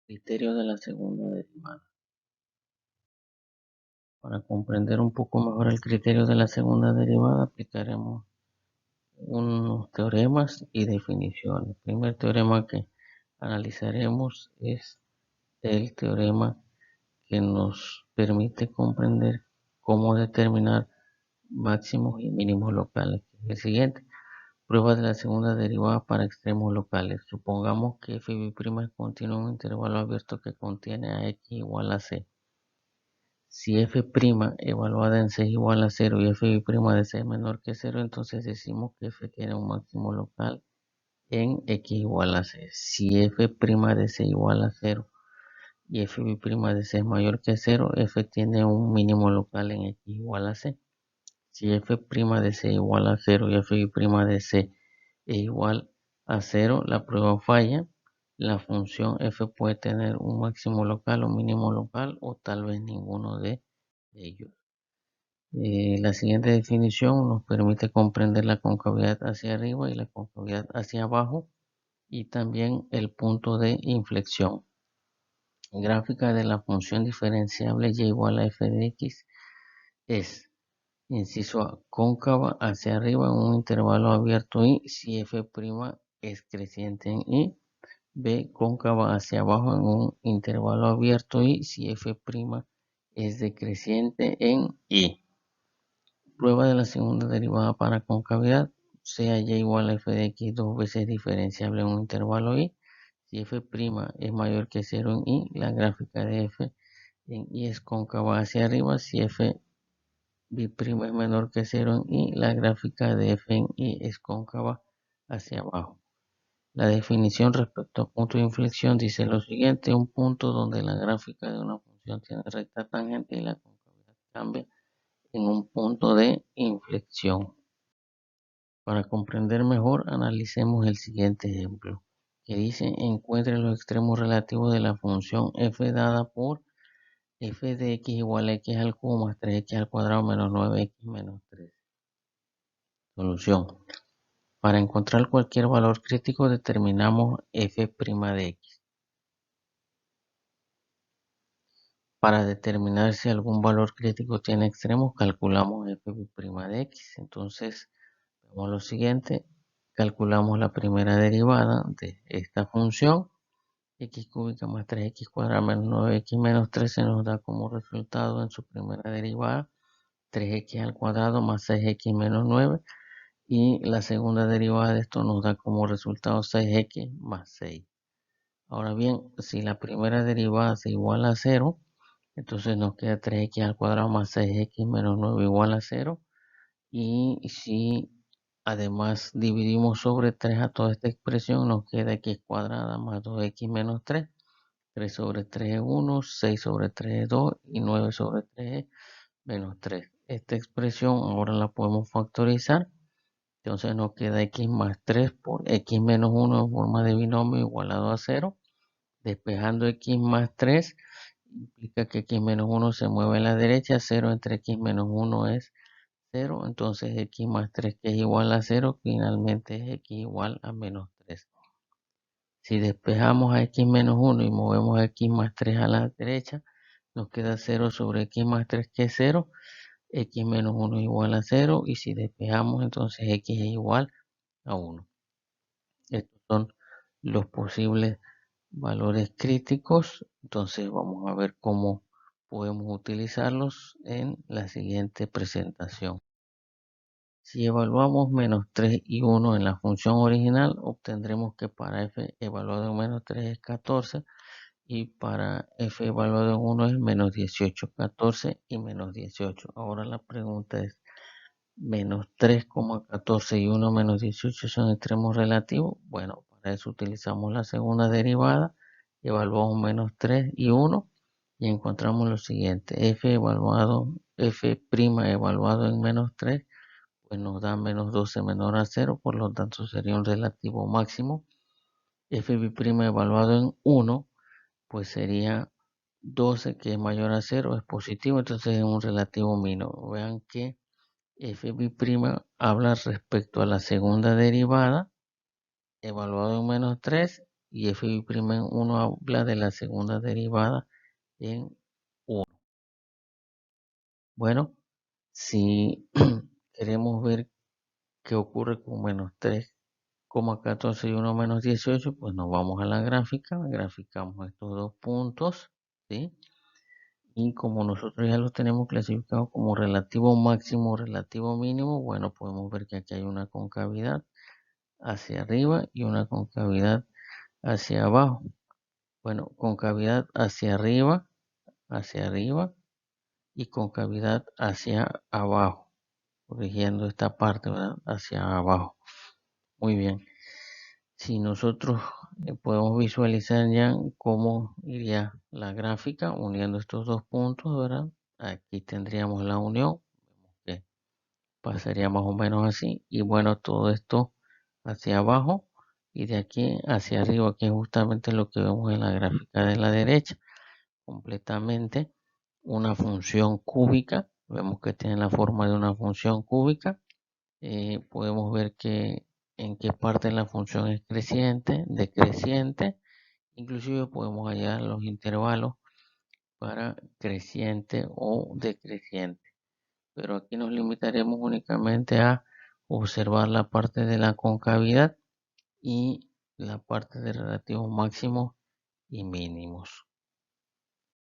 Criterio de la segunda derivada. Para comprender un poco mejor el criterio de la segunda derivada, aplicaremos unos teoremas y definiciones. El primer teorema que analizaremos es el teorema que nos permite comprender cómo determinar máximos y mínimos locales. El siguiente, prueba de la segunda derivada para extremos locales. Supongamos que f' contiene un intervalo abierto que contiene a x igual a c. Si f' evaluada en c es igual a 0 y f' de c es menor que 0, entonces decimos que f tiene un máximo local en x igual a c. Si f' de c igual a 0 y f' de c es mayor que 0, f tiene un mínimo local en x igual a c. Si f' de c igual a 0 y f' de c es igual a 0, la prueba falla. La función f puede tener un máximo local o mínimo local o tal vez ninguno de ellos. La siguiente definición nos permite comprender la concavidad hacia arriba y la concavidad hacia abajo y también el punto de inflexión. Gráfica de la función diferenciable y igual a f de x es, inciso A, cóncava hacia arriba en un intervalo abierto y si f' es creciente en y. B, cóncava hacia abajo en un intervalo abierto y si f' es decreciente en y. Prueba de la segunda derivada para concavidad, sea y igual a f de x dos veces diferenciable en un intervalo y. Si f' es mayor que 0 en y, la gráfica de f en y es cóncava hacia arriba. Si f' es menor que 0 en y, la gráfica de f en y es cóncava hacia abajo. La definición respecto a punto de inflexión dice lo siguiente: un punto donde la gráfica de una función tiene recta tangente y la concavidad cambia en un punto de inflexión. Para comprender mejor, analicemos el siguiente ejemplo, que dice: encuentre los extremos relativos de la función f dada por f de x igual a x al cubo más 3x al cuadrado menos 9x menos 3. Solución. Para encontrar cualquier valor crítico determinamos f' de x. Para determinar si algún valor crítico tiene extremos, calculamos f' de x. Entonces, vemos lo siguiente. Calculamos la primera derivada de esta función. X cúbica más 3x cuadrado menos 9x menos 13 nos da como resultado en su primera derivada 3x al cuadrado más 6x menos 9. Y la segunda derivada de esto nos da como resultado 6x más 6. Ahora bien, si la primera derivada es igual a 0, entonces nos queda 3x al cuadrado más 6x menos 9 igual a 0. Y si además dividimos sobre 3 a toda esta expresión, nos queda x cuadrada más 2x menos 3. 3 sobre 3 es 1, 6 sobre 3 es 2 y 9 sobre 3 es menos 3. Esta expresión ahora la podemos factorizar. Entonces nos queda x más 3 por x menos 1 en forma de binomio igualado a 0. Despejando x más 3 implica que x menos 1 se mueve a la derecha. 0 entre x menos 1 es 0. Entonces x más 3 que es igual a 0 finalmente es x igual a menos 3. Si despejamos a x menos 1 y movemos a x más 3 a la derecha, nos queda 0 sobre x más 3 que es 0. X menos 1 es igual a 0 y si despejamos entonces x es igual a 1. Estos son los posibles valores críticos. Entonces vamos a ver cómo podemos utilizarlos en la siguiente presentación. Si evaluamos menos 3 y 1 en la función original, obtendremos que para f evaluado en menos 3 es 14 y para f evaluado en 1 es menos 18, 14 y menos 18. Ahora la pregunta es, menos 3,14 y 1 menos 18 son extremos relativos. Bueno, para eso utilizamos la segunda derivada, evaluamos menos 3 y 1 y encontramos lo siguiente: f evaluado en menos 3 pues nos da menos 12 menor a 0, por lo tanto sería un relativo máximo. f' evaluado en 1 pues sería 12 que es mayor a 0, es positivo, entonces es un relativo mínimo. Vean que f' habla respecto a la segunda derivada evaluado en menos 3 y f'1 habla de la segunda derivada en 1. Bueno, si queremos ver qué ocurre con menos 3,14 y 1 menos 18, pues nos vamos a la gráfica, graficamos estos dos puntos, ¿sí? Y como nosotros ya los tenemos clasificados como relativo máximo, relativo mínimo, bueno, podemos ver que aquí hay una concavidad hacia arriba y una concavidad hacia abajo. Bueno, concavidad hacia arriba y concavidad hacia abajo, corrigiendo esta parte, ¿verdad? Hacia abajo. Muy bien. Si nosotros podemos visualizar ya cómo iría la gráfica uniendo estos dos puntos, ¿verdad? Aquí tendríamos la unión, que pasaría más o menos así. Y bueno, todo esto hacia abajo y de aquí hacia arriba, que es justamente lo que vemos en la gráfica de la derecha, completamente una función cúbica. Vemos que tiene la forma de una función cúbica. Podemos ver que en qué parte la función es creciente, decreciente. Inclusive podemos hallar los intervalos para creciente o decreciente. Pero aquí nos limitaremos únicamente a observar la parte de la concavidad y la parte de relativos máximos y mínimos.